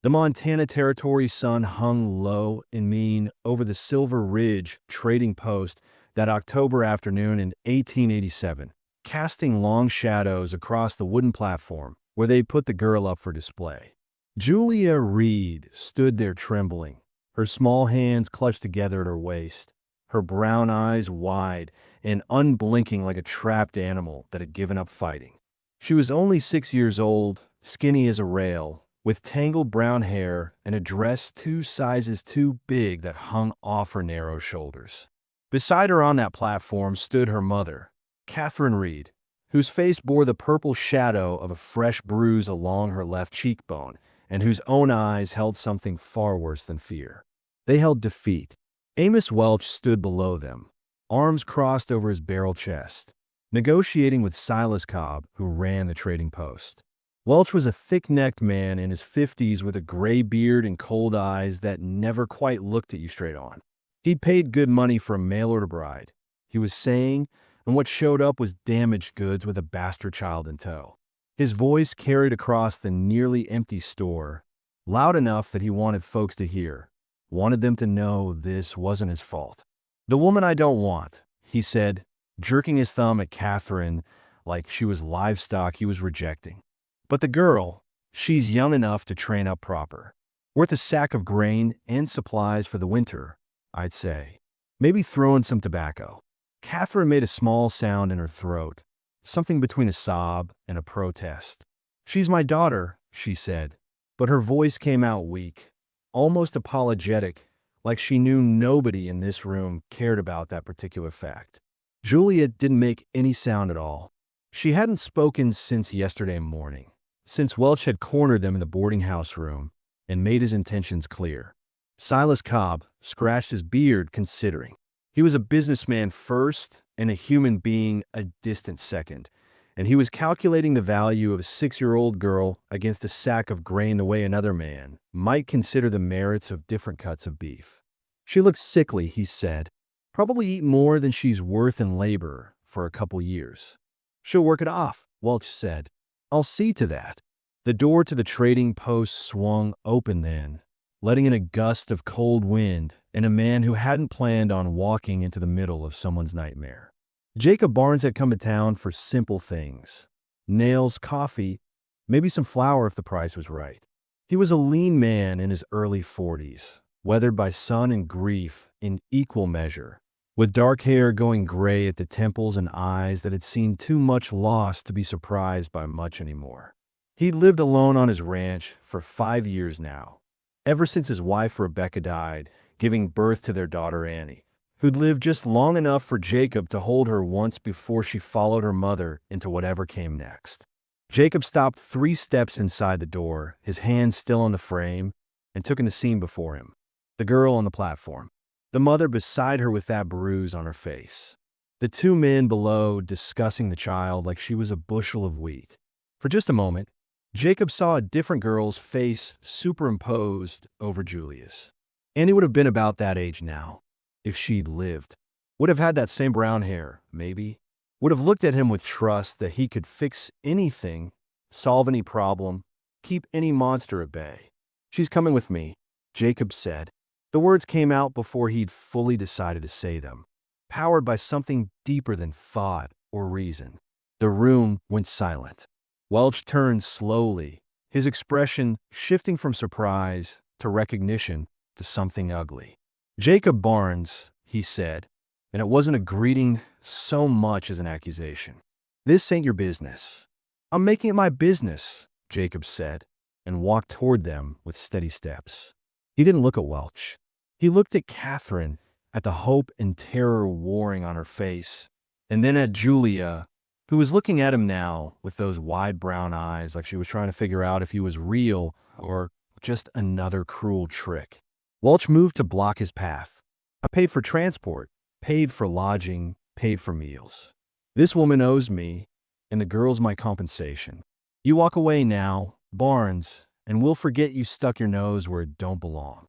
The Montana Territory sun hung low and mean over the Silver Ridge trading post that October afternoon in 1887, casting long shadows across the wooden platform where they put the girl up for display. Julia Reed stood there trembling, her small hands clutched together at her waist, her brown eyes wide and unblinking like a trapped animal that had given up fighting. She was only 6 years old, skinny as a rail, with tangled brown hair and a dress 2 sizes too big that hung off her narrow shoulders. Beside her on that platform stood her mother, Catherine Reed, whose face bore the purple shadow of a fresh bruise along her left cheekbone, and whose own eyes held something far worse than fear. They held defeat. Amos Welch stood below them, arms crossed over his barrel chest, negotiating with Silas Cobb, who ran the trading post. Welch was a thick-necked man in his 50s with a gray beard and cold eyes that never quite looked at you straight on. He'd paid good money for a mail-order bride, he was saying, and what showed up was damaged goods with a bastard child in tow. His voice carried across the nearly empty store, loud enough that he wanted folks to hear, wanted them to know this wasn't his fault. "The woman I don't want," he said, jerking his thumb at Catherine like she was livestock he was rejecting. "But the girl, she's young enough to train up proper. Worth a sack of grain and supplies for the winter, I'd say. Maybe throw in some tobacco." Catherine made a small sound in her throat, something between a sob and a protest. "She's my daughter," she said, but her voice came out weak, almost apologetic, like she knew nobody in this room cared about that particular fact. Juliet didn't make any sound at all. She hadn't spoken since yesterday morning, since Welch had cornered them in the boarding house room and made his intentions clear. Silas Cobb scratched his beard, considering. He was a businessman first and a human being a distant second, and he was calculating the value of a 6-year-old girl against a sack of grain the way another man might consider the merits of different cuts of beef. "She looks sickly," he said. "Probably eat more than she's worth in labor for a couple years." "She'll work it off," Welch said. "I'll see to that." The door to the trading post swung open then, letting in a gust of cold wind and a man who hadn't planned on walking into the middle of someone's nightmare. Jacob Barnes had come to town for simple things. Nails, coffee, maybe some flour if the price was right. He was a lean man in his early 40s, weathered by sun and grief in equal measure, with dark hair going gray at the temples and eyes that had seen too much loss to be surprised by much anymore. He'd lived alone on his ranch for 5 years now, ever since his wife Rebecca died, giving birth to their daughter Annie, who'd lived just long enough for Jacob to hold her once before she followed her mother into whatever came next. Jacob stopped 3 steps inside the door, his hand still on the frame, and took in the scene before him. The girl on the platform. The mother beside her with that bruise on her face. The 2 men below discussing the child like she was a bushel of wheat. For just a moment, Jacob saw a different girl's face superimposed over Julia's. Annie would have been about that age now, if she'd lived. Would have had that same brown hair, maybe. Would have looked at him with trust that he could fix anything, solve any problem, keep any monster at bay. "She's coming with me," Jacob said. The words came out before he'd fully decided to say them, powered by something deeper than thought or reason. The room went silent. Welch turned slowly, his expression shifting from surprise to recognition to something ugly. "Jacob Barnes," he said, and it wasn't a greeting so much as an accusation. "This ain't your business." "I'm making it my business," Jacob said, and walked toward them with steady steps. He didn't look at Welch. He looked at Catherine, at the hope and terror warring on her face, and then at Julia, who was looking at him now with those wide brown eyes like she was trying to figure out if he was real or just another cruel trick. Welch moved to block his path. "I paid for transport, paid for lodging, paid for meals. This woman owes me, and the girl's my compensation. You walk away now, Barnes, and we'll forget you stuck your nose where it don't belong."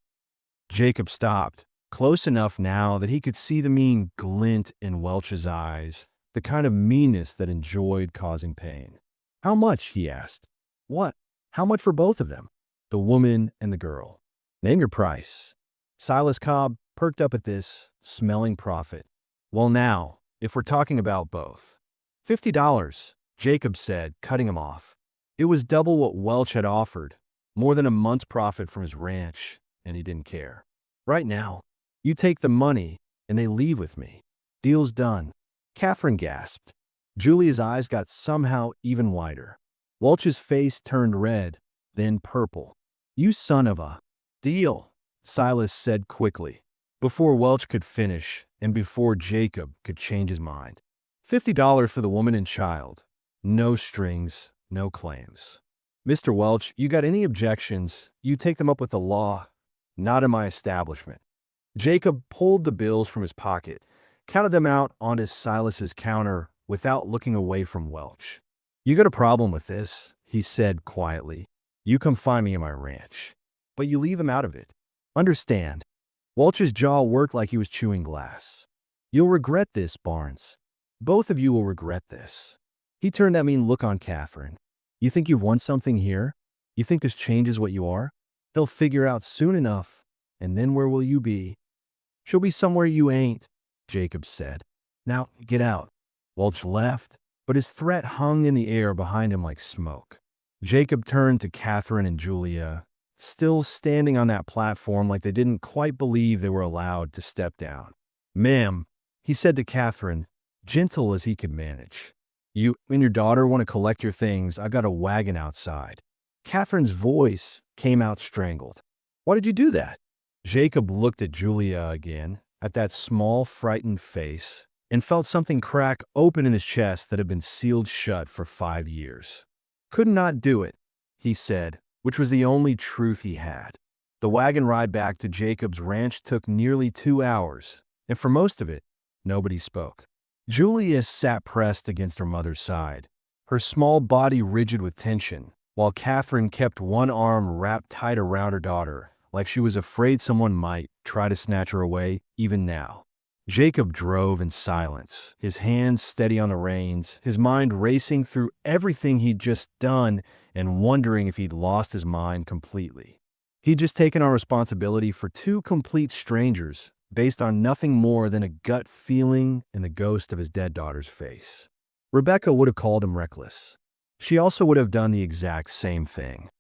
Jacob stopped, close enough now that he could see the mean glint in Welch's eyes, the kind of meanness that enjoyed causing pain. "How much?" he asked. "What? How much for both of them?" the woman and the girl. Name your price. Silas Cobb perked up at this, smelling profit. Well now, if we're talking about both. $50, Jacob said, cutting him off. It was double what Welch had offered, more than a month's profit from his ranch, and he didn't care. Right now, you take the money, and they leave with me. Deal's done. Catherine gasped. Julia's eyes got somehow even wider. Welch's face turned red, then purple. You son of a... Deal, Silas said quickly, before Welch could finish and before Jacob could change his mind. $50 for the woman and child. No strings, no claims. Mr. Welch, you got any objections, you take them up with the law, not in my establishment. Jacob pulled the bills from his pocket, counted them out onto Silas's counter without looking away from Welch. You got a problem with this, he said quietly. You come find me in my ranch. But you leave him out of it. Understand. Welch's jaw worked like he was chewing glass. You'll regret this, Barnes. Both of you will regret this. He turned that mean look on Catherine. You think you've won something here? You think this changes what you are? They'll figure out soon enough, and then where will you be? She'll be somewhere you ain't, Jacob said. Now, get out. Welch left, but his threat hung in the air behind him like smoke. Jacob turned to Catherine and Julia, still standing on that platform like they didn't quite believe they were allowed to step down. Ma'am, he said to Catherine, gentle as he could manage. You and your daughter want to collect your things. I got a wagon outside. Catherine's voice came out strangled. Why did you do that? Jacob looked at Julia again, at that small, frightened face, and felt something crack open in his chest that had been sealed shut for 5 years. Could not do it, he said, which was the only truth he had. The wagon ride back to Jacob's ranch took nearly 2 hours, and for most of it, nobody spoke. Julia sat pressed against her mother's side, her small body rigid with tension, while Catherine kept one arm wrapped tight around her daughter, like she was afraid someone might try to snatch her away even now. Jacob drove in silence, his hands steady on the reins, his mind racing through everything he'd just done and wondering if he'd lost his mind completely. He'd just taken on responsibility for 2 complete strangers based on nothing more than a gut feeling and the ghost of his dead daughter's face. Rebecca would have called him reckless. She also would have done the exact same thing.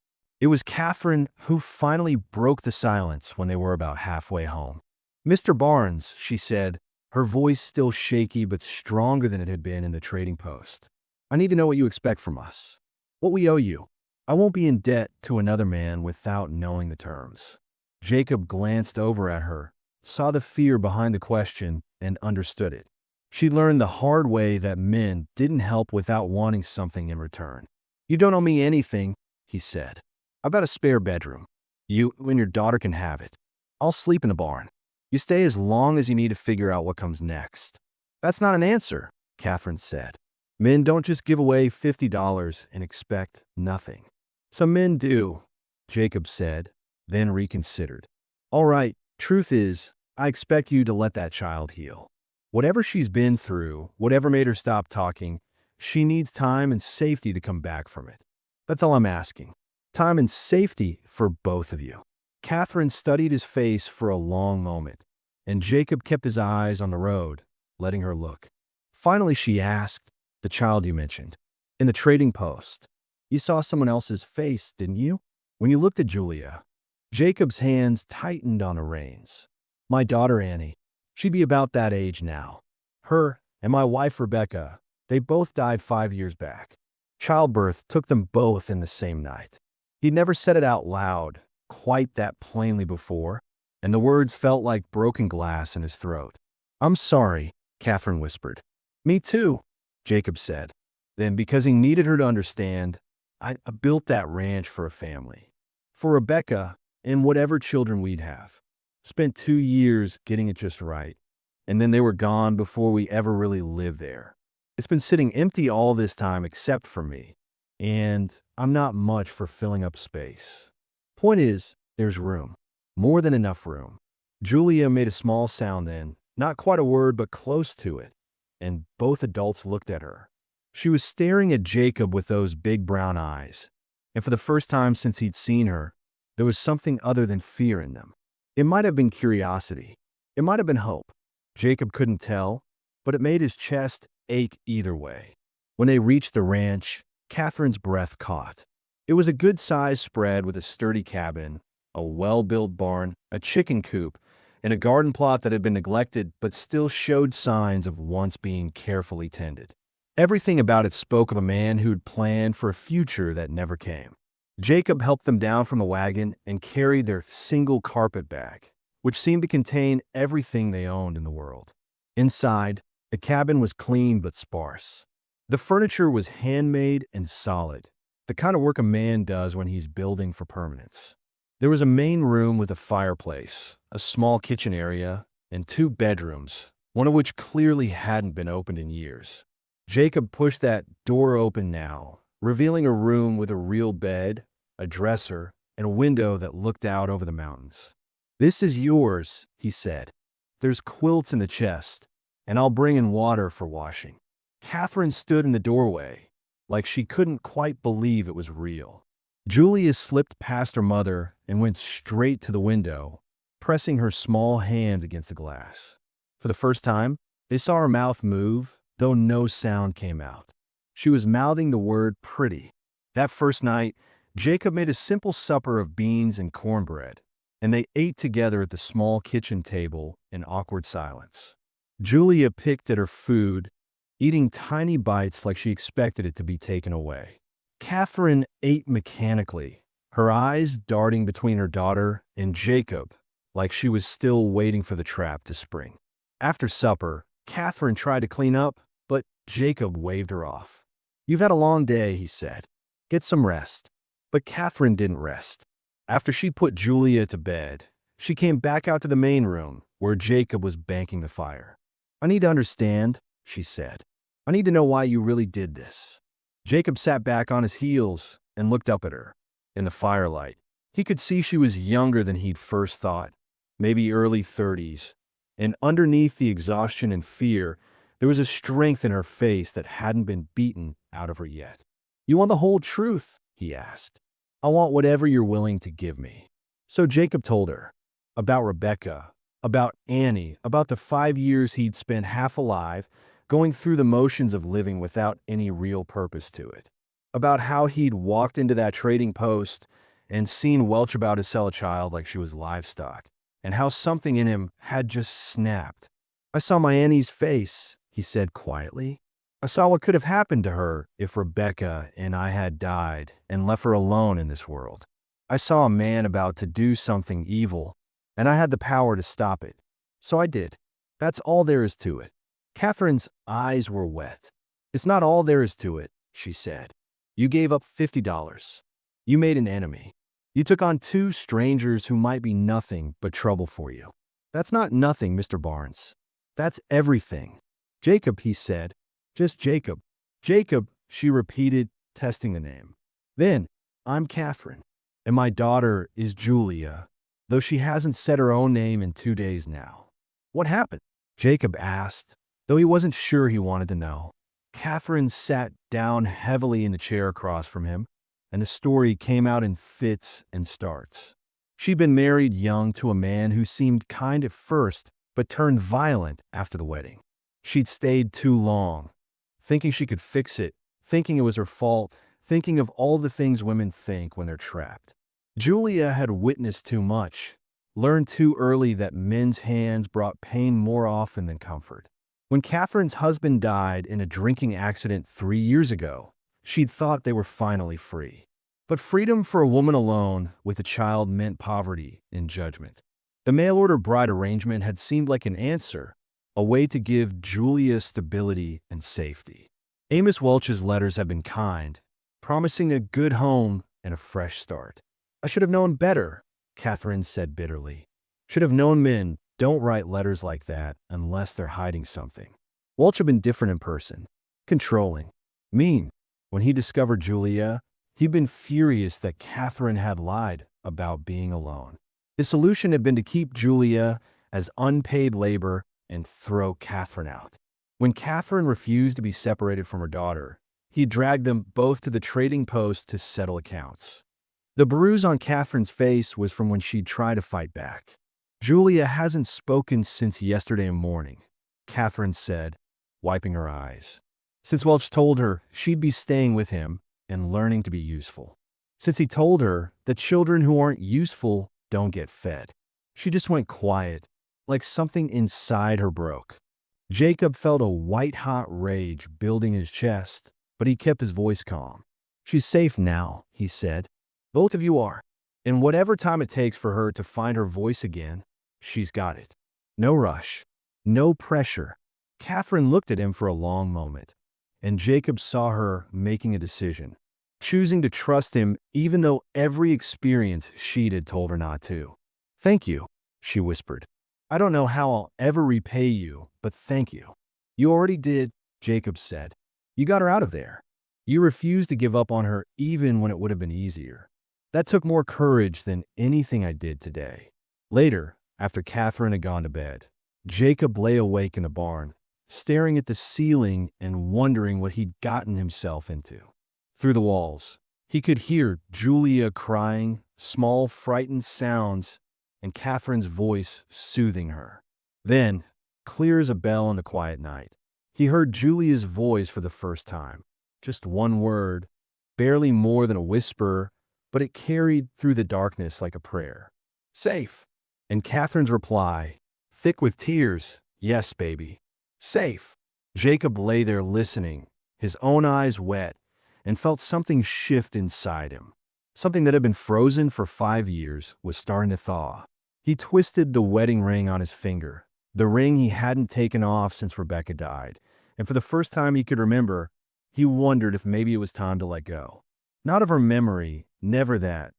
It was Catherine who finally broke the silence when they were about halfway home. Mr. Barnes, she said, her voice still shaky but stronger than it had been in the trading post. I need to know what you expect from us. What we owe you. I won't be in debt to another man without knowing the terms. Jacob glanced over at her, saw the fear behind the question, and understood it. She learned the hard way that men didn't help without wanting something in return. You don't owe me anything, he said. I've got a spare bedroom. You and your daughter can have it. I'll sleep in the barn. You stay as long as you need to figure out what comes next. That's not an answer, Catherine said. Men don't just give away $50 and expect nothing. Some men do, Jacob said, then reconsidered. All right, truth is, I expect you to let that child heal. Whatever she's been through, whatever made her stop talking, she needs time and safety to come back from it. That's all I'm asking. Time and safety for both of you. Catherine studied his face for a long moment, and Jacob kept his eyes on the road, letting her look. Finally, she asked, the child you mentioned, in the trading post. You saw someone else's face, didn't you? When you looked at Julia, Jacob's hands tightened on the reins. My daughter Annie, she'd be about that age now. Her and my wife Rebecca, they both died 5 years back. Childbirth took them both in the same night. He'd never said it out loud, quite that plainly before, and the words felt like broken glass in his throat. I'm sorry, Catherine whispered. Me too, Jacob said. Then, because he needed her to understand, I built that ranch for a family. For Rebecca and whatever children we'd have. Spent 2 years getting it just right, and then they were gone before we ever really lived there. It's been sitting empty all this time except for me, and I'm not much for filling up space. Point is, there's room. More than enough room. Julia made a small sound then, not quite a word but close to it, and both adults looked at her. She was staring at Jacob with those big brown eyes, and for the first time since he'd seen her, There was something other than fear in them. It might have been curiosity. It might have been hope. Jacob couldn't tell, but it made his chest ache either way. When they reached the ranch, Catherine's breath caught. It was a good-sized spread with a sturdy cabin, a well-built barn, a chicken coop, and a garden plot that had been neglected but still showed signs of once being carefully tended. Everything about it spoke of a man who'd planned for a future that never came. Jacob helped them down from the wagon and carried their single carpet bag, which seemed to contain everything they owned in the world. Inside, the cabin was clean but sparse. The furniture was handmade and solid, the kind of work a man does when he's building for permanence. There was a main room with a fireplace, a small kitchen area, and 2 bedrooms, one of which clearly hadn't been opened in years. Jacob pushed that door open now, revealing a room with a real bed, a dresser, and a window that looked out over the mountains. "This is yours," he said. "There's quilts in the chest, and I'll bring in water for washing." Catherine stood in the doorway, like she couldn't quite believe it was real. Julia slipped past her mother and went straight to the window, pressing her small hands against the glass. For the first time, they saw her mouth move, though no sound came out. She was mouthing the word pretty. That first night, Jacob made a simple supper of beans and cornbread, and they ate together at the small kitchen table in awkward silence. Julia picked at her food, eating tiny bites like she expected it to be taken away. Catherine ate mechanically, her eyes darting between her daughter and Jacob, like she was still waiting for the trap to spring. After supper, Catherine tried to clean up, but Jacob waved her off. "You've had a long day," he said. "Get some rest." But Catherine didn't rest. After she put Julia to bed, she came back out to the main room, where Jacob was banking the fire. "I need to understand," she said. "I need to know why you really did this." Jacob sat back on his heels and looked up at her. In the firelight, he could see she was younger than he'd first thought, maybe early 30s, and underneath the exhaustion and fear, there was a strength in her face that hadn't been beaten out of her yet. "You want the whole truth?" he asked. "I want whatever you're willing to give me." So Jacob told her about Rebecca, about Annie, about the 5 years he'd spent half alive, going through the motions of living without any real purpose to it, about how he'd walked into that trading post and seen Welch about to sell a child like she was livestock, and how something in him had just snapped. "I saw my Annie's face," he said quietly. "I saw what could have happened to her if Rebecca and I had died and left her alone in this world. I saw a man about to do something evil, and I had the power to stop it. So I did. That's all there is to it." Catherine's eyes were wet. "It's not all there is to it," she said. "You gave up $50. You made an enemy. You took on 2 strangers who might be nothing but trouble for you. That's not nothing, Mr. Barnes. That's everything." "Jacob," he said. "Just Jacob." "Jacob," she repeated, testing the name. "Then, I'm Catherine, and my daughter is Julia, though she hasn't said her own name in 2 days now." "What happened?" Jacob asked, though he wasn't sure he wanted to know. Catherine sat down heavily in the chair across from him, and the story came out in fits and starts. She'd been married young to a man who seemed kind at first, but turned violent after the wedding. She'd stayed too long, thinking she could fix it, thinking it was her fault, thinking of all the things women think when they're trapped. Julia had witnessed too much, learned too early that men's hands brought pain more often than comfort. When Catherine's husband died in a drinking accident 3 years ago, she'd thought they were finally free. But freedom for a woman alone with a child meant poverty and judgment. The mail-order bride arrangement had seemed like an answer, a way to give Julia stability and safety. Amos Welch's letters had been kind, promising a good home and a fresh start. "I should have known better," Catherine said bitterly. "Should have known men don't write letters like that unless they're hiding something." Welch had been different in person, controlling, mean. When he discovered Julia, he'd been furious that Catherine had lied about being alone. His solution had been to keep Julia as unpaid labor and throw Catherine out. When Catherine refused to be separated from her daughter, he dragged them both to the trading post to settle accounts. The bruise on Catherine's face was from when she'd tried to fight back. Julia hasn't spoken since yesterday morning, Catherine said, wiping her eyes. Since Welch told her she'd be staying with him and learning to be useful. Since he told her that children who aren't useful don't get fed. She just went quiet, like something inside her broke. Jacob felt a white-hot rage building his chest, but he kept his voice calm. "She's safe now," he said. "Both of you are. And whatever time it takes for her to find her voice again, she's got it. No rush. No pressure." Catherine looked at him for a long moment, and Jacob saw her making a decision, choosing to trust him even though every experience she'd had told her not to. "Thank you," she whispered. "I don't know how I'll ever repay you, but thank you." "You already did," Jacob said. "You got her out of there. You refused to give up on her even when it would have been easier. That took more courage than anything I did today." Later, after Catherine had gone to bed, Jacob lay awake in the barn, staring at the ceiling and wondering what he'd gotten himself into. Through the walls, he could hear Julia crying, small frightened sounds, and Catherine's voice soothing her. Then, clear as a bell in the quiet night, he heard Julia's voice for the first time. Just one word, barely more than a whisper, but it carried through the darkness like a prayer. "Safe." And Catherine's reply, thick with tears, "Yes, baby. Safe." Jacob lay there listening, his own eyes wet, and felt something shift inside him. Something that had been frozen for 5 years was starting to thaw. He twisted the wedding ring on his finger, the ring he hadn't taken off since Rebecca died, and for the first time he could remember, he wondered if maybe it was time to let go. Not of her memory, never that,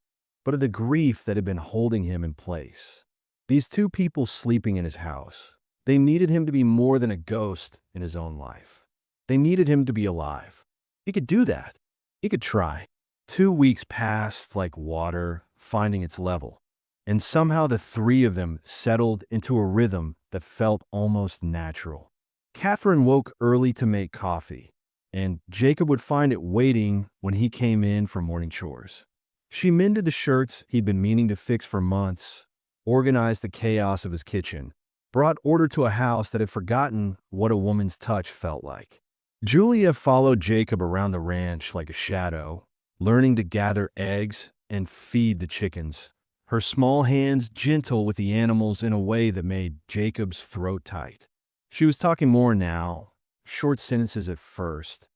but of the grief that had been holding him in place. These two people sleeping in his house, they needed him to be more than a ghost in his own life. They needed him to be alive. He could do that. He could try. 2 weeks passed like water, finding its level. And somehow the three of them settled into a rhythm that felt almost natural. Catherine woke early to make coffee, and Jacob would find it waiting when he came in for morning chores. She mended the shirts he'd been meaning to fix for months, organized the chaos of his kitchen, brought order to a house that had forgotten what a woman's touch felt like. Julia followed Jacob around the ranch like a shadow, learning to gather eggs and feed the chickens, her small hands gentle with the animals in a way that made Jacob's throat tight. She was talking more now, short sentences at first,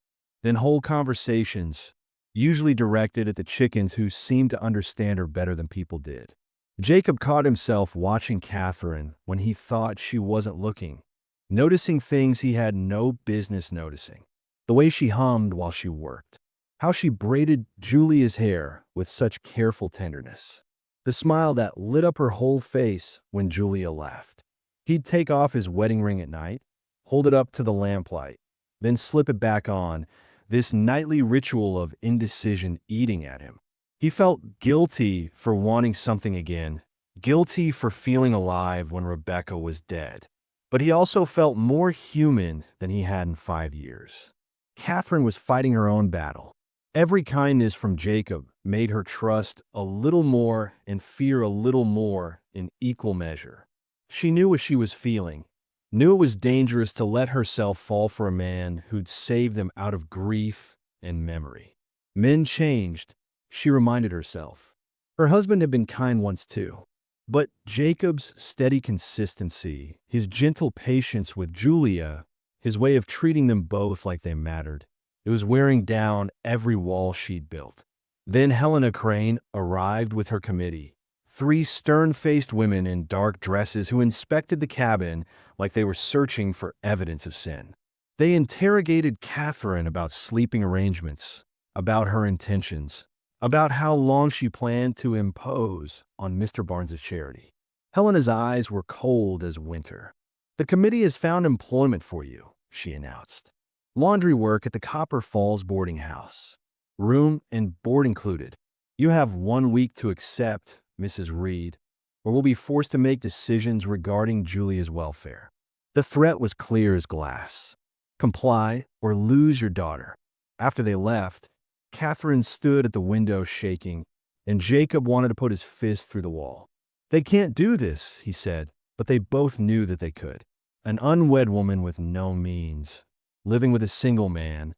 then whole conversations, usually directed at the chickens who seemed to understand her better than people did. Jacob caught himself watching Catherine when he thought she wasn't looking, noticing things he had no business noticing. The way she hummed while she worked, how she braided Julia's hair with such careful tenderness, the smile that lit up her whole face when Julia left. He'd take off his wedding ring at night, hold it up to the lamplight, then slip it back on, this nightly ritual of indecision eating at him. He felt guilty for wanting something again, guilty for feeling alive when Rebecca was dead. But he also felt more human than he had in 5 years. Catherine was fighting her own battle. Every kindness from Jacob made her trust a little more and fear a little more in equal measure. She knew what she was feeling, knew it was dangerous to let herself fall for a man who'd saved them out of grief and memory. Men changed, she reminded herself. Her husband had been kind once too. But Jacob's steady consistency, his gentle patience with Julia, his way of treating them both like they mattered, it was wearing down every wall she'd built. Then Helena Crane arrived with her committee, 3 stern-faced women in dark dresses who inspected the cabin like they were searching for evidence of sin. They interrogated Catherine about sleeping arrangements, about her intentions, about how long she planned to impose on Mr. Barnes's charity. Helena's eyes were cold as winter. "The committee has found employment for you," she announced. "Laundry work at the Copper Falls boarding house. Room and board included. You have 1 week to accept, Mrs. Reed, or we'll be forced to make decisions regarding Julia's welfare." The threat was clear as glass. Comply or lose your daughter. After they left, Catherine stood at the window shaking, and Jacob wanted to put his fist through the wall. They can't do this, he said, but they both knew that they could. An unwed woman with no means, living with a single man.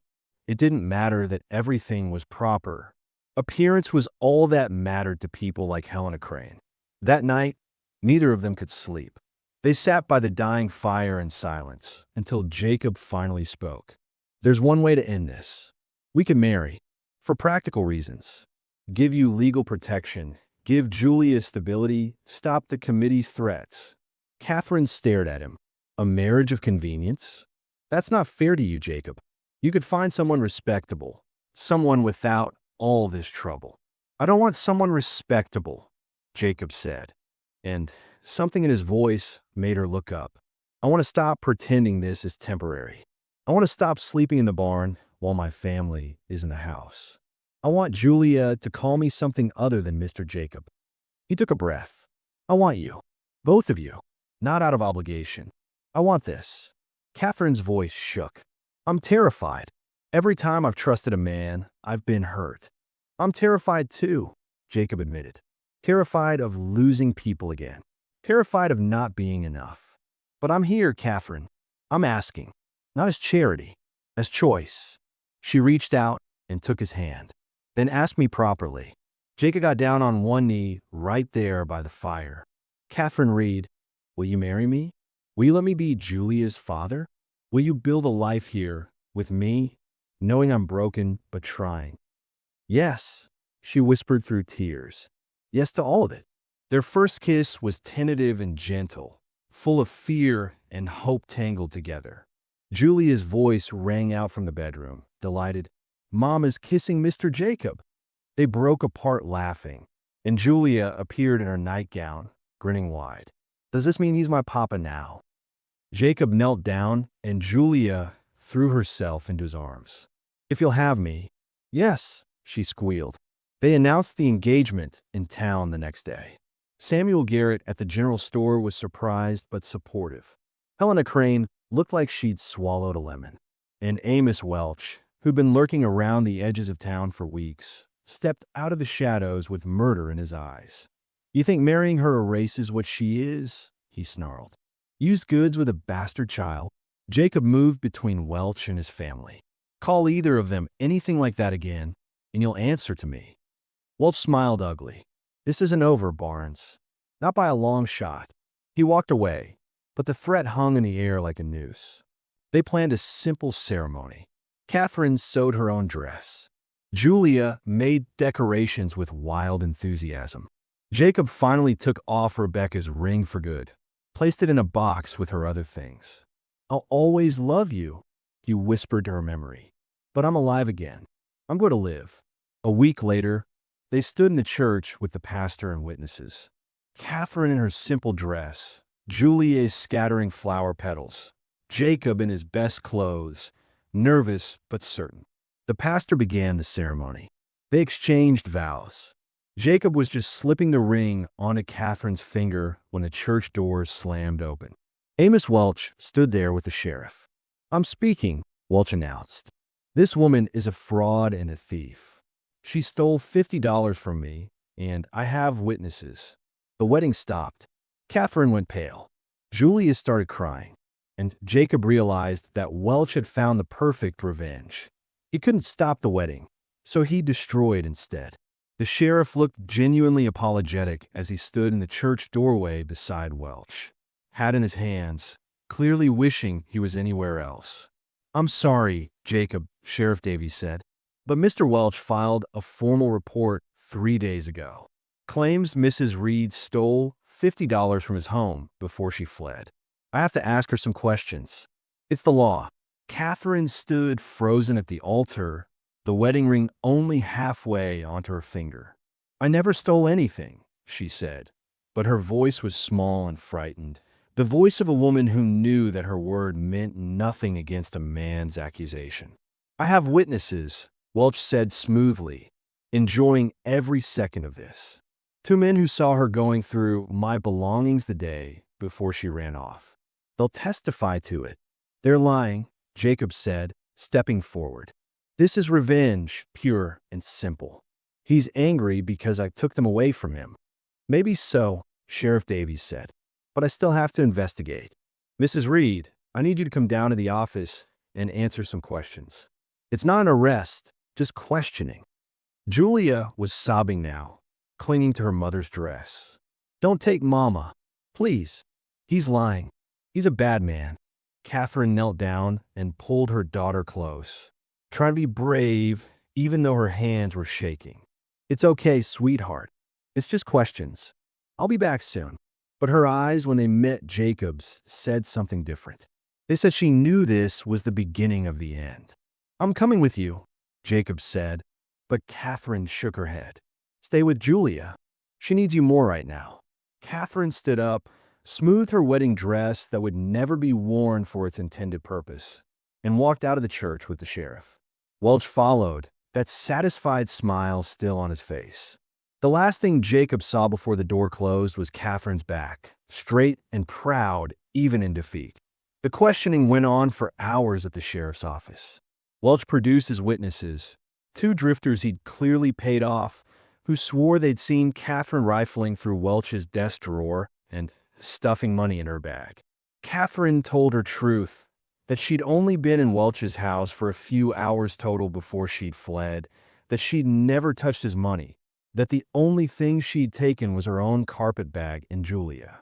It didn't matter that everything was proper. Appearance was all that mattered to people like Helena Crane. That night, neither of them could sleep. They sat by the dying fire in silence until Jacob finally spoke. There's one way to end this. We can marry, for practical reasons. Give you legal protection, give Julia stability, stop the committee's threats. Catherine stared at him. A marriage of convenience? That's not fair to you, Jacob. You could find someone respectable, someone without all this trouble. I don't want someone respectable, Jacob said, and something in his voice made her look up. I want to stop pretending this is temporary. I want to stop sleeping in the barn while my family is in the house. I want Julia to call me something other than Mr. Jacob. He took a breath. I want you, both of you, not out of obligation. I want this. Catherine's voice shook. I'm terrified. Every time I've trusted a man, I've been hurt. I'm terrified too, Jacob admitted. Terrified of losing people again. Terrified of not being enough. But I'm here, Catherine. I'm asking. Not as charity, as choice. She reached out and took his hand. Then asked me properly. Jacob got down on one knee right there by the fire. Catherine Reed, will you marry me? Will you let me be Julia's father? Will you build a life here with me, knowing I'm broken but trying? Yes, she whispered through tears. Yes to all of it. Their first kiss was tentative and gentle, full of fear and hope tangled together. Julia's voice rang out from the bedroom, delighted. Mom is kissing Mr. Jacob. They broke apart laughing, and Julia appeared in her nightgown, grinning wide. Does this mean he's my papa now? Jacob knelt down, and Julia threw herself into his arms. If you'll have me. Yes, she squealed. They announced the engagement in town the next day. Samuel Garrett at the general store was surprised but supportive. Helena Crane looked like she'd swallowed a lemon. And Amos Welch, who'd been lurking around the edges of town for weeks, stepped out of the shadows with murder in his eyes. You think marrying her erases what she is? He snarled. Used goods with a bastard child. Jacob moved between Welch and his family. Call either of them anything like that again, and you'll answer to me. Welch smiled ugly. This isn't over, Barnes. Not by a long shot. He walked away, but the threat hung in the air like a noose. They planned a simple ceremony. Catherine sewed her own dress. Julia made decorations with wild enthusiasm. Jacob finally took off Rebecca's ring for good, placed it in a box with her other things. I'll always love you, he whispered to her memory. But I'm alive again. I'm going to live. A week later, they stood in the church with the pastor and witnesses. Catherine in her simple dress, Julia scattering flower petals, Jacob in his best clothes, nervous but certain. The pastor began the ceremony. They exchanged vows. Jacob was just slipping the ring onto Catherine's finger when the church doors slammed open. Amos Welch stood there with the sheriff. I'm speaking, Welch announced. This woman is a fraud and a thief. She stole $50 from me, and I have witnesses. The wedding stopped. Catherine went pale. Julia started crying, and Jacob realized that Welch had found the perfect revenge. He couldn't stop the wedding, so he destroyed instead. The sheriff looked genuinely apologetic as he stood in the church doorway beside Welch, hat in his hands, clearly wishing he was anywhere else. I'm sorry, Jacob, Sheriff Davies said, but Mr. Welch filed a formal report 3 days ago. Claims Mrs. Reed stole $50 from his home before she fled. I have to ask her some questions. It's the law. Catherine stood frozen at the altar, the wedding ring only halfway onto her finger. I never stole anything, she said, but her voice was small and frightened. The voice of a woman who knew that her word meant nothing against a man's accusation. I have witnesses, Welch said smoothly, enjoying every second of this. 2 men who saw her going through my belongings the day before she ran off. They'll testify to it. They're lying, Jacob said, stepping forward. This is revenge, pure and simple. He's angry because I took them away from him. Maybe so, Sheriff Davies said, but I still have to investigate. Mrs. Reed, I need you to come down to the office and answer some questions. It's not an arrest, just questioning. Julia was sobbing now, clinging to her mother's dress. Don't take Mama, please. He's lying. He's a bad man. Catherine knelt down and pulled her daughter close, trying to be brave even though her hands were shaking. It's okay, sweetheart. It's just questions. I'll be back soon. But her eyes, when they met Jacob's, said something different. They said she knew this was the beginning of the end. I'm coming with you, Jacob said, but Catherine shook her head. Stay with Julia. She needs you more right now. Catherine stood up, smoothed her wedding dress that would never be worn for its intended purpose, and walked out of the church with the sheriff. Welch followed, that satisfied smile still on his face. The last thing Jacob saw before the door closed was Catherine's back, straight and proud even in defeat. The questioning went on for hours at the sheriff's office. Welch produced his witnesses, two drifters he'd clearly paid off, who swore they'd seen Catherine rifling through Welch's desk drawer and stuffing money in her bag. Catherine told her truth, that she'd only been in Welch's house for a few hours total before she'd fled, that she'd never touched his money, that the only thing she'd taken was her own carpet bag and Julia.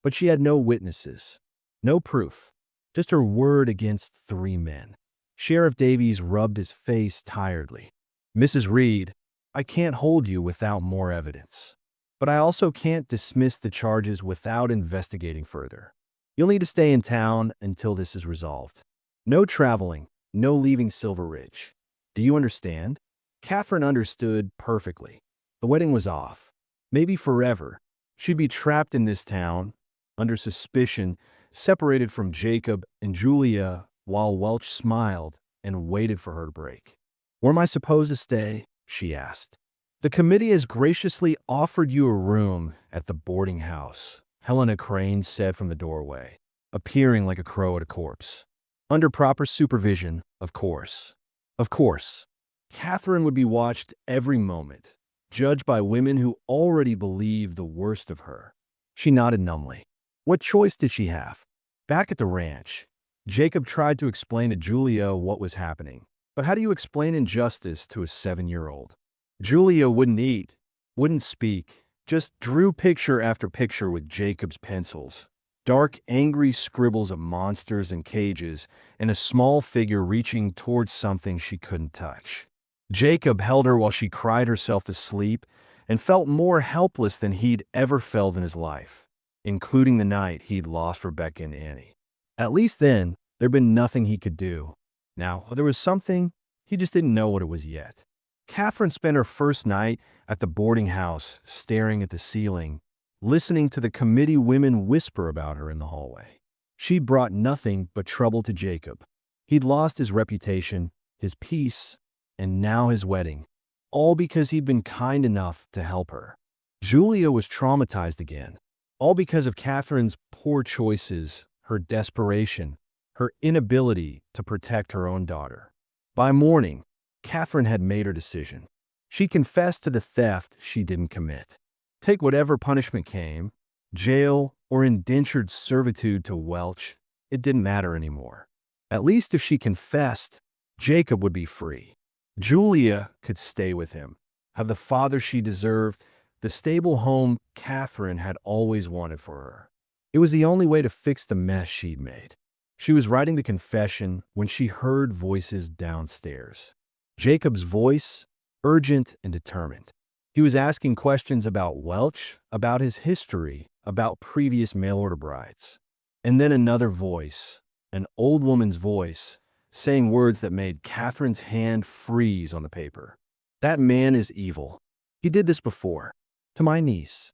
But she had no witnesses, no proof, just her word against three men. Sheriff Davies rubbed his face tiredly. Mrs. Reed, I can't hold you without more evidence. But I also can't dismiss the charges without investigating further. You'll need to stay in town until this is resolved. No traveling, no leaving Silver Ridge. Do you understand? Catherine understood perfectly. The wedding was off. Maybe forever. She'd be trapped in this town, under suspicion, separated from Jacob and Julia, while Welch smiled and waited for her to break. Where am I supposed to stay? She asked. The committee has graciously offered you a room at the boarding house, Helena Crane said from the doorway, appearing like a crow at a corpse. Under proper supervision, of course. Of course. Catherine would be watched every moment, judged by women who already believed the worst of her. She nodded numbly. What choice did she have? Back at the ranch, Jacob tried to explain to Julia what was happening. But how do you explain injustice to a 7-year-old? Julia wouldn't eat, wouldn't speak, just drew picture after picture with Jacob's pencils. Dark, angry scribbles of monsters and cages, and a small figure reaching towards something she couldn't touch. Jacob held her while she cried herself to sleep and felt more helpless than he'd ever felt in his life, including the night he'd lost Rebecca and Annie. At least then, there'd been nothing he could do. Now, there was something, he just didn't know what it was yet. Catherine spent her first night at the boarding house, staring at the ceiling, listening to the committee women whisper about her in the hallway. She brought nothing but trouble to Jacob. He'd lost his reputation, his peace, and now his wedding, all because he'd been kind enough to help her. Julia was traumatized again, all because of Catherine's poor choices, her desperation, her inability to protect her own daughter. By morning, Catherine had made her decision. She confessed to the theft she didn't commit. Take whatever punishment came, jail or indentured servitude to Welch, it didn't matter anymore. At least if she confessed, Jacob would be free. Julia could stay with him, have the father she deserved, the stable home Catherine had always wanted for her. It was the only way to fix the mess she'd made. She was writing the confession when she heard voices downstairs. Jacob's voice, urgent and determined. He was asking questions about Welch, about his history, about previous mail-order brides. And then another voice, an old woman's voice, saying words that made Catherine's hand freeze on the paper. That man is evil. He did this before, to my niece,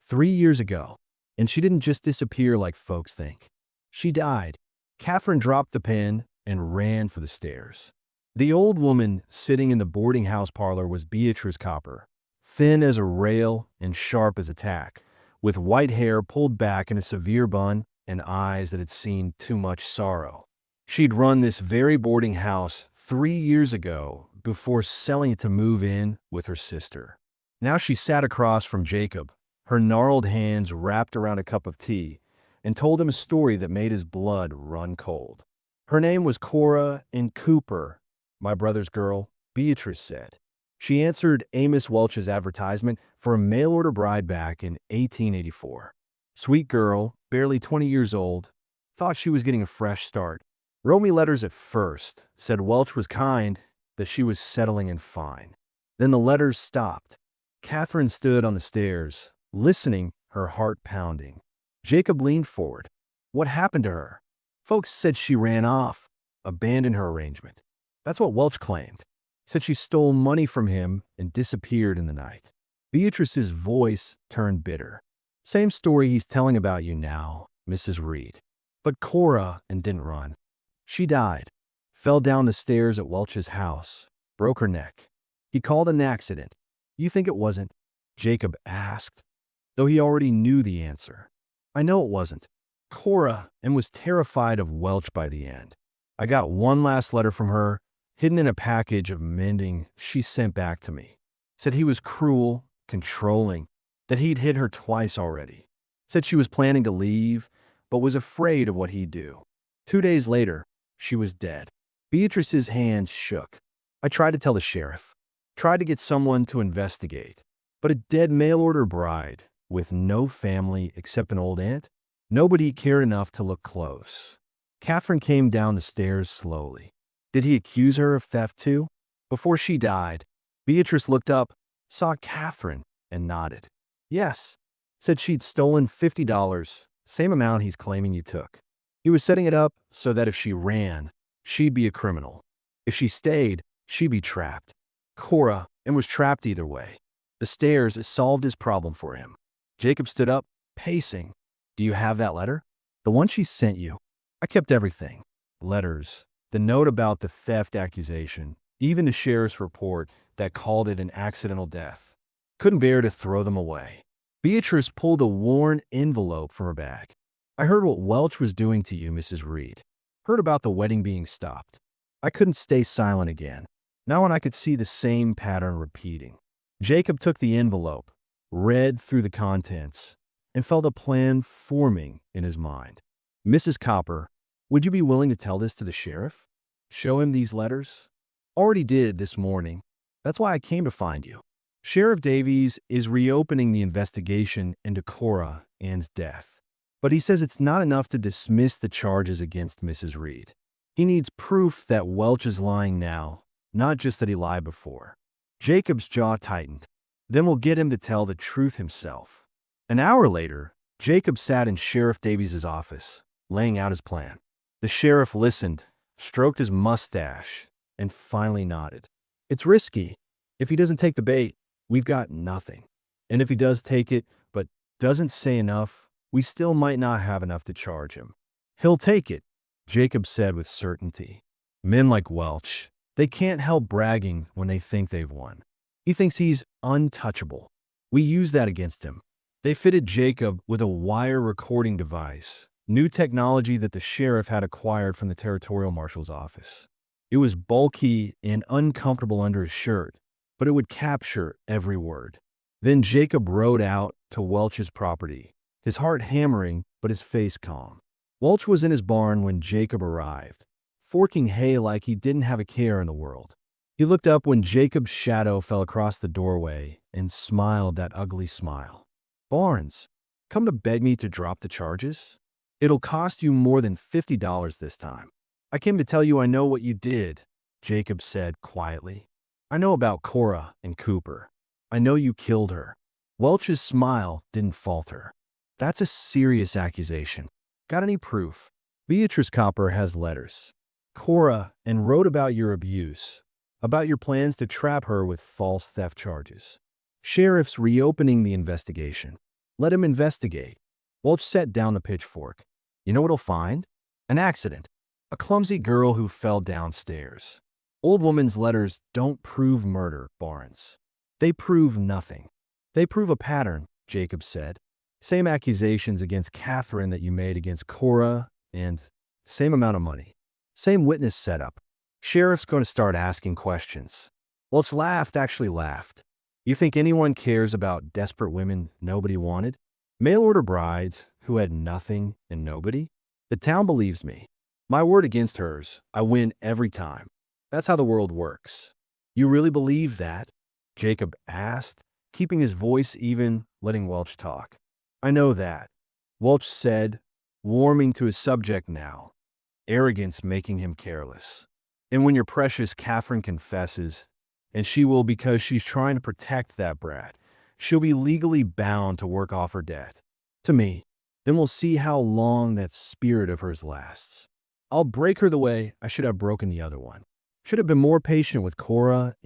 3 years ago, and she didn't just disappear like folks think. She died. Catherine dropped the pen and ran for the stairs. The old woman sitting in the boarding house parlor was Beatrice Copper, thin as a rail and sharp as a tack, with white hair pulled back in a severe bun and eyes that had seen too much sorrow. She'd run this very boarding house 3 years ago before selling it to move in with her sister. Now she sat across from Jacob, her gnarled hands wrapped around a cup of tea, and told him a story that made his blood run cold. Her name was Cora and Cooper, my brother's girl, Beatrice said. She answered Amos Welch's advertisement for a mail-order bride back in 1884. Sweet girl, barely 20 years old, thought she was getting a fresh start. Wrote me letters at first, said Welch was kind, that she was settling in fine. Then the letters stopped. Catherine stood on the stairs, listening, her heart pounding. Jacob leaned forward. What happened to her? Folks said she ran off, abandoned her arrangement. That's what Welch claimed. Said she stole money from him and disappeared in the night. Beatrice's voice turned bitter. Same story he's telling about you now, Mrs. Reed. But Cora and didn't run. She died. Fell down the stairs at Welch's house. Broke her neck. He called an accident. You think it wasn't? Jacob asked, though he already knew the answer. I know it wasn't. Cora and was terrified of Welch by the end. I got one last letter from her, hidden in a package of mending she sent back to me. Said he was cruel, controlling, that he'd hit her twice already. Said she was planning to leave, but was afraid of what he'd do. 2 days later, she was dead. Beatrice's hands shook. I tried to tell the sheriff. Tried to get someone to investigate. But a dead mail-order bride, with no family except an old aunt? Nobody cared enough to look close. Catherine came down the stairs slowly. Did he accuse her of theft too? Before she died, Beatrice looked up, saw Catherine, and nodded. Yes, said she'd stolen $50, same amount he's claiming you took. He was setting it up so that if she ran, she'd be a criminal. If she stayed, she'd be trapped. Cora and was trapped either way. The stairs solved his problem for him. Jacob stood up, pacing. Do you have that letter? The one she sent you. I kept everything. Letters, the note about the theft accusation, even the sheriff's report that called it an accidental death. Couldn't bear to throw them away. Beatrice pulled a worn envelope from her bag. I heard what Welch was doing to you, Mrs. Reed. Heard about the wedding being stopped. I couldn't stay silent again. Now when I could see the same pattern repeating. Jacob took the envelope, read through the contents, and felt a plan forming in his mind. Mrs. Copper, would you be willing to tell this to the sheriff? Show him these letters? Already did this morning. That's why I came to find you. Sheriff Davies is reopening the investigation into Cora Ann's death. But he says it's not enough to dismiss the charges against Mrs. Reed. He needs proof that Welch is lying now, not just that he lied before. Jacob's jaw tightened. Then we'll get him to tell the truth himself. An hour later, Jacob sat in Sheriff Davies' office, laying out his plan. The sheriff listened, stroked his mustache, and finally nodded. It's risky. If he doesn't take the bait, we've got nothing. And if he does take it, but doesn't say enough, we still might not have enough to charge him. He'll take it, Jacob said with certainty. Men like Welch, they can't help bragging when they think they've won. He thinks he's untouchable. We use that against him. They fitted Jacob with a wire recording device, new technology that the sheriff had acquired from the territorial marshal's office. It was bulky and uncomfortable under his shirt, but it would capture every word. Then Jacob rode out to Welch's property, his heart hammering but his face calm. Welch was in his barn when Jacob arrived, forking hay like he didn't have a care in the world. He looked up when Jacob's shadow fell across the doorway and smiled that ugly smile. Barnes, come to beg me to drop the charges? It'll cost you more than $50 this time. I came to tell you I know what you did, Jacob said quietly. I know about Cora and Cooper. I know you killed her. Welch's smile didn't falter. That's a serious accusation. Got any proof? Beatrice Copper has letters. Cora and wrote about your abuse, about your plans to trap her with false theft charges. Sheriff's reopening the investigation. Let him investigate. Welch set down the pitchfork. You know what he'll find? An accident. A clumsy girl who fell downstairs. Old woman's letters don't prove murder, Barnes. They prove nothing. They prove a pattern, Jacob said. Same accusations against Catherine that you made against Cora, and same amount of money. Same witness setup. Sheriff's going to start asking questions. Welch laughed, actually laughed. You think anyone cares about desperate women nobody wanted? Mail-order brides who had nothing and nobody? The town believes me. My word against hers, I win every time. That's how the world works. You really believe that? Jacob asked, keeping his voice even, letting Welch talk. I know that, Welch said, warming to his subject now, arrogance making him careless. And when your precious Catherine confesses, and she will because she's trying to protect that brat, she'll be legally bound to work off her debt. To me. Then we'll see how long that spirit of hers lasts. I'll break her the way I should have broken the other one. Should have been more patient with Cora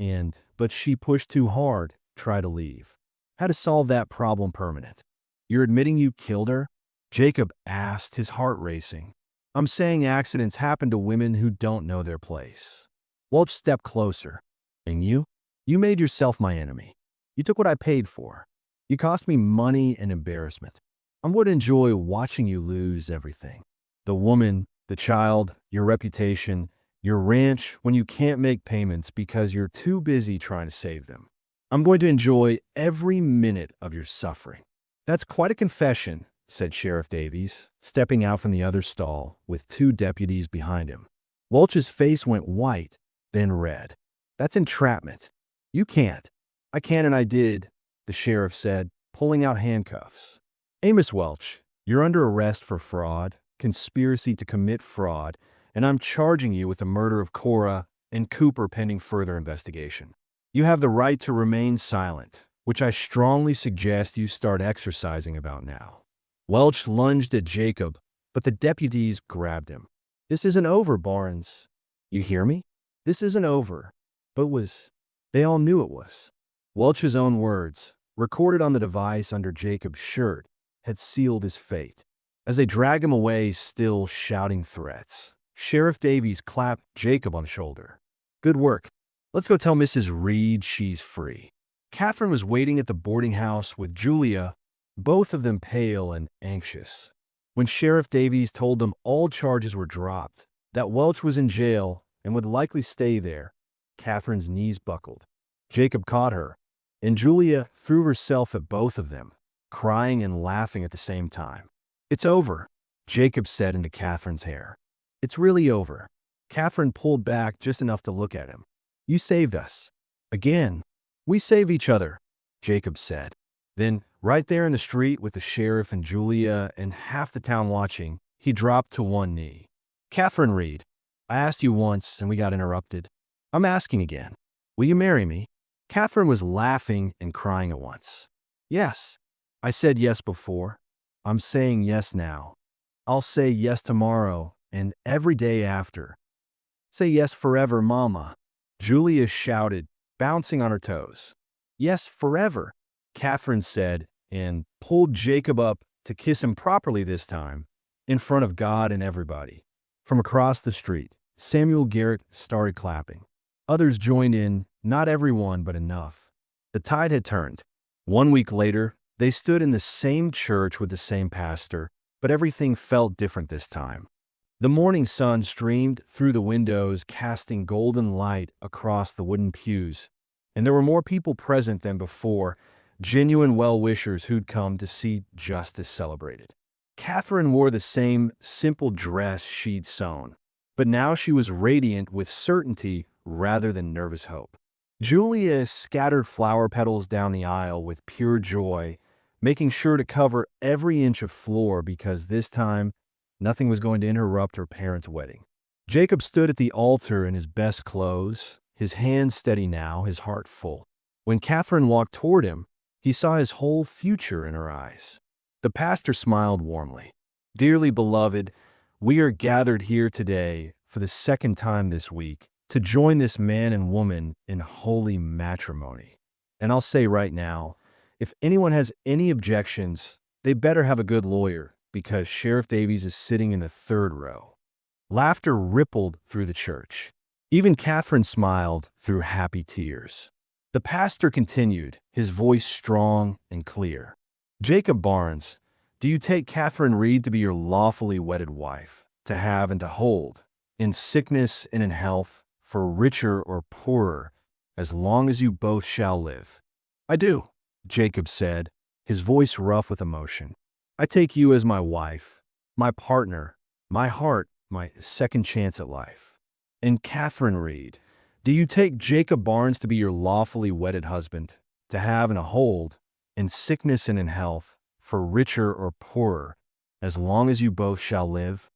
but she pushed too hard, tried to leave. How to solve that problem permanent? You're admitting you killed her? Jacob asked, his heart racing. I'm saying accidents happen to women who don't know their place. Welch stepped closer. And you? You made yourself my enemy. You took what I paid for. You cost me money and embarrassment. I would enjoy watching you lose everything. The woman, the child, your reputation, your ranch when you can't make payments because you're too busy trying to save them. I'm going to enjoy every minute of your suffering. That's quite a confession, said Sheriff Davies, stepping out from the other stall with 2 deputies behind him. Welch's face went white, then red. That's entrapment. You can't. I can and I did, the sheriff said, pulling out handcuffs. Amos Welch, you're under arrest for fraud, conspiracy to commit fraud, and I'm charging you with the murder of Cora and Cooper pending further investigation. You have the right to remain silent, which I strongly suggest you start exercising about now. Welch lunged at Jacob, but the deputies grabbed him. This isn't over, Barnes. You hear me? This isn't over. But they all knew it was. Welch's own words, recorded on the device under Jacob's shirt, had sealed his fate. As they dragged him away, still shouting threats, Sheriff Davies clapped Jacob on the shoulder. Good work. Let's go tell Mrs. Reed she's free. Catherine was waiting at the boarding house with Julia, both of them pale and anxious. When Sheriff Davies told them all charges were dropped, that Welch was in jail and would likely stay there, Catherine's knees buckled. Jacob caught her, and Julia threw herself at both of them, crying and laughing at the same time. It's over, Jacob said into Catherine's hair. It's really over. Catherine pulled back just enough to look at him. You saved us. Again. We save each other, Jacob said. Then, right there in the street with the sheriff and Julia and half the town watching, he dropped to one knee. Catherine Reed, I asked you once and we got interrupted. I'm asking again. Will you marry me? Catherine was laughing and crying at once. Yes. I said yes before. I'm saying yes now. I'll say yes tomorrow and every day after. Say yes forever, Mama. Julia shouted, bouncing on her toes. Yes, forever, Catherine said, and pulled Jacob up to kiss him properly this time, in front of God and everybody. From across the street, Samuel Garrett started clapping. Others joined in, not everyone, but enough. The tide had turned. 1 week later, they stood in the same church with the same pastor, but everything felt different this time. The morning sun streamed through the windows, casting golden light across the wooden pews, and there were more people present than before, genuine well-wishers who'd come to see justice celebrated. Catherine wore the same simple dress she'd sewn, but now she was radiant with certainty rather than nervous hope. Julia scattered flower petals down the aisle with pure joy, making sure to cover every inch of floor because this time, nothing was going to interrupt her parents' wedding. Jacob stood at the altar in his best clothes, his hands steady now, his heart full. When Catherine walked toward him, he saw his whole future in her eyes. The pastor smiled warmly. Dearly beloved, we are gathered here today for the second time this week to join this man and woman in holy matrimony. And I'll say right now, if anyone has any objections, they better have a good lawyer, because Sheriff Davies is sitting in the 3rd row. Laughter rippled through the church. Even Catherine smiled through happy tears. The pastor continued, his voice strong and clear. Jacob Barnes, do you take Catherine Reed to be your lawfully wedded wife, to have and to hold, in sickness and in health, for richer or poorer, as long as you both shall live. I do, Jacob said, his voice rough with emotion. I take you as my wife, my partner, my heart, my second chance at life. And Catherine Reed, do you take Jacob Barnes to be your lawfully wedded husband, to have and a hold, in sickness and in health, for richer or poorer, as long as you both shall live?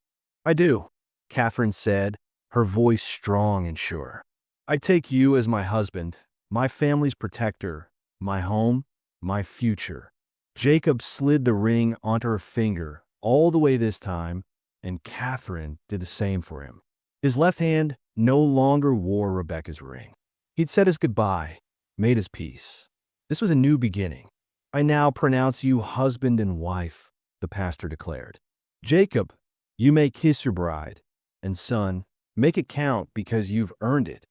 I do, Catherine said, her voice strong and sure. I take you as my husband, my family's protector, my home, my future. Jacob slid the ring onto her finger all the way this time, and Catherine did the same for him. His left hand no longer wore Rebecca's ring. He'd said his goodbye, made his peace. This was a new beginning. I now pronounce you husband and wife, the pastor declared. Jacob, you may kiss your bride, and son, make it count because you've earned it.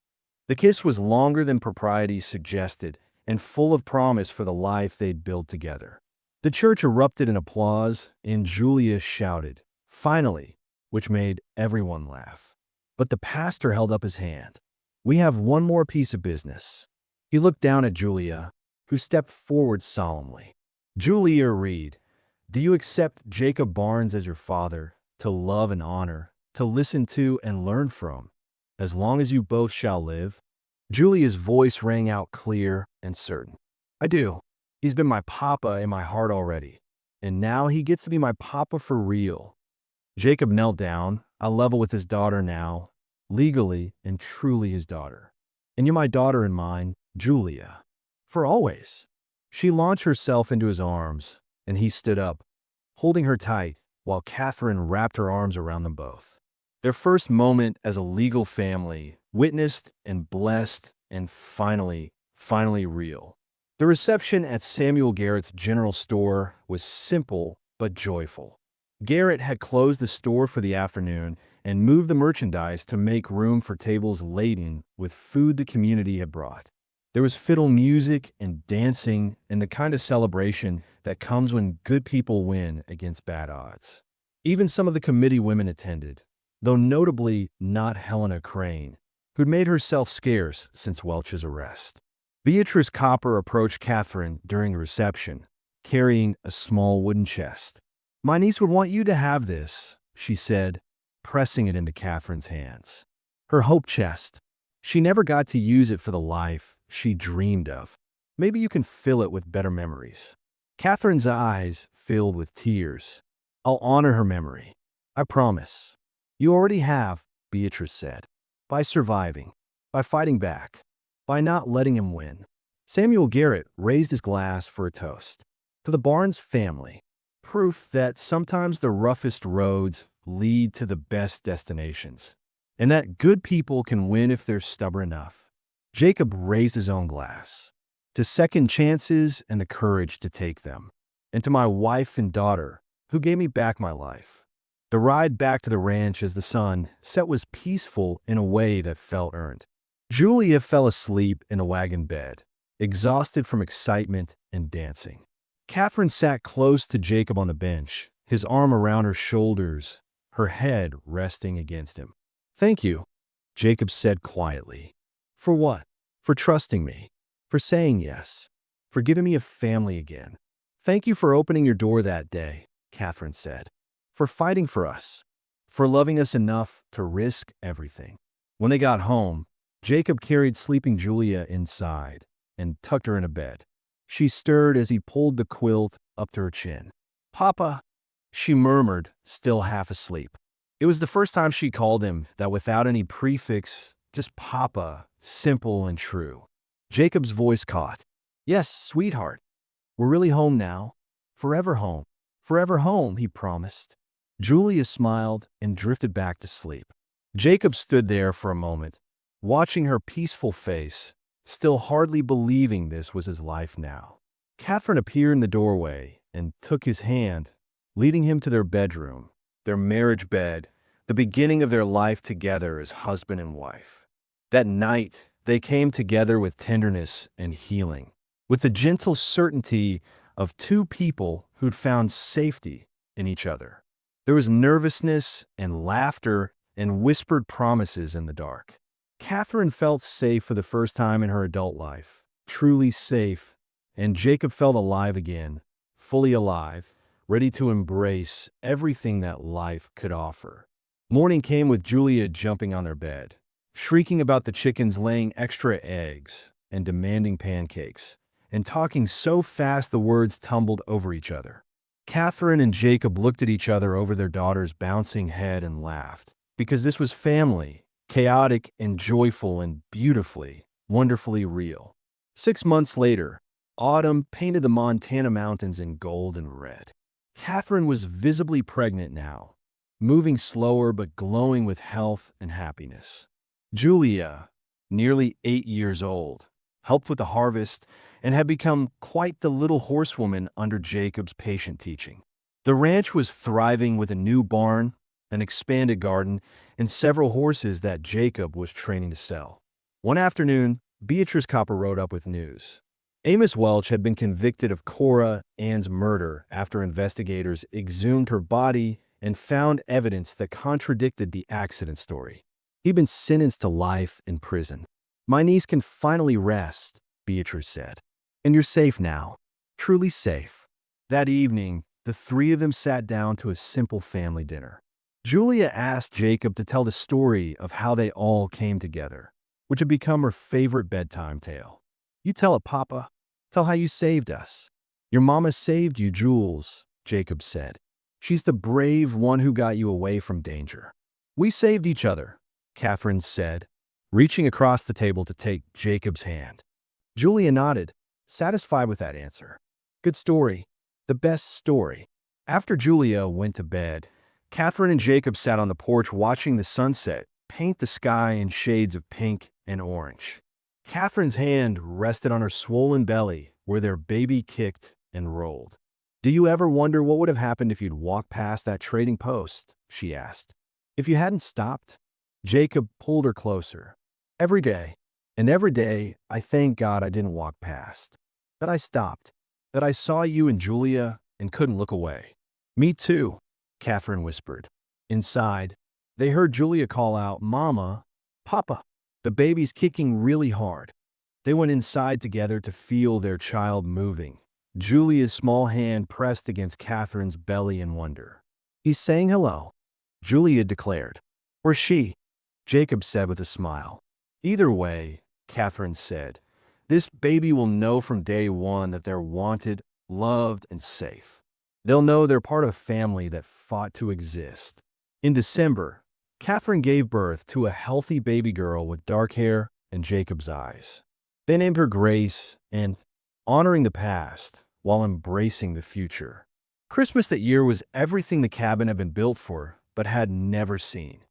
The kiss was longer than propriety suggested and full of promise for the life they'd built together. The church erupted in applause, and Julia shouted, "Finally," which made everyone laugh. But the pastor held up his hand. "We have one more piece of business." He looked down at Julia, who stepped forward solemnly. "Julia Reed, do you accept Jacob Barnes as your father, to love and honor, to listen to and learn from, as long as you both shall live?" Julia's voice rang out clear and certain. "I do. He's been my papa in my heart already, and now he gets to be my papa for real." Jacob knelt down, a level with his daughter now, legally and truly his daughter. "And you're my daughter and mine, Julia, for always." She launched herself into his arms, and he stood up, holding her tight, while Catherine wrapped her arms around them both. Their first moment as a legal family, witnessed and blessed and finally real. The reception at Samuel Garrett's general store was simple but joyful. Garrett had closed the store for the afternoon and moved the merchandise to make room for tables laden with food the community had brought. There was fiddle music and dancing and the kind of celebration that comes when good people win against bad odds. Even some of the committee women attended, though notably not Helena Crane, who'd made herself scarce since Welch's arrest. Beatrice Copper approached Catherine during the reception, carrying a small wooden chest. "My niece would want you to have this," she said, pressing it into Catherine's hands. Her hope chest. She never got to use it for the life she dreamed of. Maybe you can fill it with better memories. Catherine's eyes filled with tears. "I'll honor her memory. I promise." "You already have," Beatrice said. "By surviving. By fighting back. By not letting him win." Samuel Garrett raised his glass for a toast. To the Barnes family. Proof that sometimes the roughest roads lead to the best destinations, and that good people can win if they're stubborn enough. Jacob raised his own glass. To second chances and the courage to take them. And to my wife and daughter, who gave me back my life. The ride back to the ranch as the sun set was peaceful in a way that felt earned. Julia fell asleep in a wagon bed, exhausted from excitement and dancing. Catherine sat close to Jacob on the bench, his arm around her shoulders, her head resting against him. "Thank you," Jacob said quietly. "For what?" "For trusting me. For saying yes. For giving me a family again." "Thank you for opening your door that day," Catherine said. "For fighting for us. For loving us enough to risk everything." When they got home, Jacob carried sleeping Julia inside and tucked her in a bed. She stirred as he pulled the quilt up to her chin. "Papa," she murmured, still half asleep. It was the first time she called him that without any prefix, just Papa, simple and true. Jacob's voice caught. "Yes, sweetheart. We're really home now. Forever home. Forever home," he promised. Julia smiled and drifted back to sleep. Jacob stood there for a moment, watching her peaceful face, still hardly believing this was his life now. Catherine appeared in the doorway and took his hand, leading him to their bedroom, their marriage bed, the beginning of their life together as husband and wife. That night, they came together with tenderness and healing, with the gentle certainty of two people who'd found safety in each other. There was nervousness and laughter and whispered promises in the dark. Catherine felt safe for the first time in her adult life, truly safe, and Jacob felt alive again, fully alive, ready to embrace everything that life could offer. Morning came with Julia jumping on their bed, shrieking about the chickens laying extra eggs and demanding pancakes, and talking so fast the words tumbled over each other. Catherine and Jacob looked at each other over their daughter's bouncing head and laughed, because this was family, chaotic and joyful and beautifully, wonderfully real. 6 months later, autumn painted the Montana mountains in gold and red. Catherine was visibly pregnant now, moving slower but glowing with health and happiness. Julia, nearly 8 years old, helped with the harvest and had become quite the little horsewoman under Jacob's patient teaching. The ranch was thriving with a new barn, an expanded garden, and several horses that Jacob was training to sell. One afternoon, Beatrice Copper rode up with news. Amos Welch had been convicted of Cora Ann's murder after investigators exhumed her body and found evidence that contradicted the accident story. He'd been sentenced to life in prison. "My niece can finally rest," Beatrice said. "And you're safe now. Truly safe." That evening, the three of them sat down to a simple family dinner. Julia asked Jacob to tell the story of how they all came together, which had become her favorite bedtime tale. "You tell it, Papa. Tell how you saved us." "Your mama saved you, Jules," Jacob said. "She's the brave one who got you away from danger." "We saved each other," Catherine said, reaching across the table to take Jacob's hand. Julia nodded, satisfied with that answer. "Good story. The best story." After Julia went to bed, Catherine and Jacob sat on the porch watching the sunset paint the sky in shades of pink and orange. Catherine's hand rested on her swollen belly where their baby kicked and rolled. "Do you ever wonder what would have happened if you'd walked past that trading post?" she asked. "If you hadn't stopped?" Jacob pulled her closer. "Every day. And every day, I thank God I didn't walk past. That I stopped. That I saw you and Julia and couldn't look away." "Me too," Catherine whispered. Inside, they heard Julia call out, "Mama, Papa." The baby's kicking really hard. They went inside together to feel their child moving. Julia's small hand pressed against Catherine's belly in wonder. "He's saying hello," Julia declared. "Or she," Jacob said with a smile. "Either way," Catherine said, "this baby will know from day one that they're wanted, loved, and safe. They'll know they're part of a family that fought to exist." In December, Catherine gave birth to a healthy baby girl with dark hair and Jacob's eyes. They named her Grace and honoring the past while embracing the future. Christmas that year was everything the cabin had been built for but had never seen.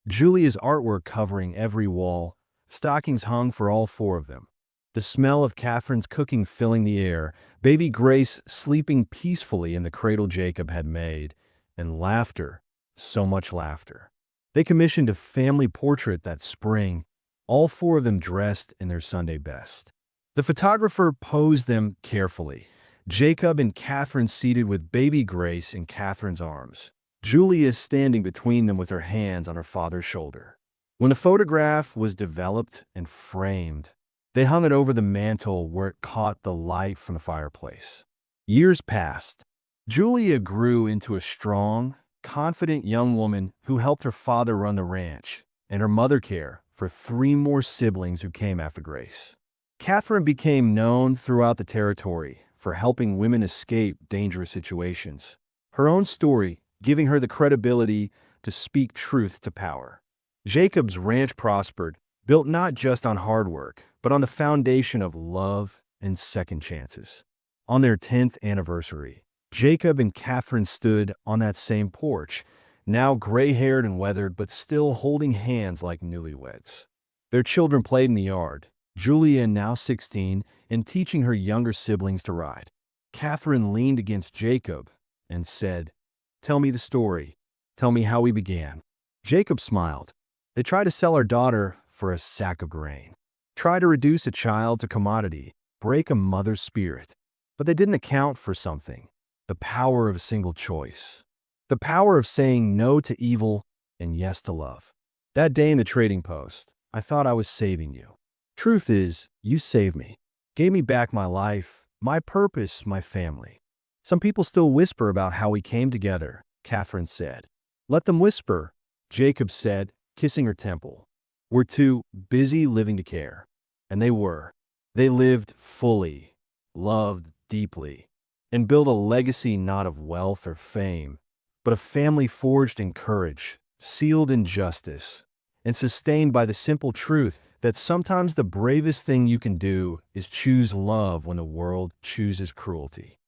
Julia's artwork covering every wall, stockings hung for all four of them. The smell of Catherine's cooking filling the air, baby Grace sleeping peacefully in the cradle Jacob had made, and laughter, so much laughter. They commissioned a family portrait that spring, all four of them dressed in their Sunday best. The photographer posed them carefully, Jacob and Catherine seated with baby Grace in Catherine's arms, Julia standing between them with her hands on her father's shoulder. When the photograph was developed and framed, they hung it over the mantel where it caught the light from the fireplace. Years passed. Julia grew into a strong, confident young woman who helped her father run the ranch and her mother care for 3 more siblings who came after Grace. Catherine became known throughout the territory for helping women escape dangerous situations. Her own story giving her the credibility to speak truth to power. Jacob's ranch prospered, built not just on hard work, but on the foundation of love and second chances. On their 10th anniversary, Jacob and Catherine stood on that same porch, now gray-haired and weathered, but still holding hands like newlyweds. Their children played in the yard, Julia, now 16, and teaching her younger siblings to ride. Catherine leaned against Jacob and said, "Tell me the story. Tell me how we began." Jacob smiled. "They tried to sell our daughter for a sack of grain. Try to reduce a child to commodity, break a mother's spirit. But they didn't account for something, the power of a single choice. The power of saying no to evil and yes to love." That day in the trading post, I thought I was saving you. Truth is, you saved me. Gave me back my life, my purpose, my family. Some people still whisper about how we came together, Catherine said. Let them whisper, Jacob said, kissing her temple. We're too busy living to care. And they were. They lived fully, loved deeply, and built a legacy not of wealth or fame, but a family forged in courage, sealed in justice, and sustained by the simple truth that sometimes the bravest thing you can do is choose love when the world chooses cruelty.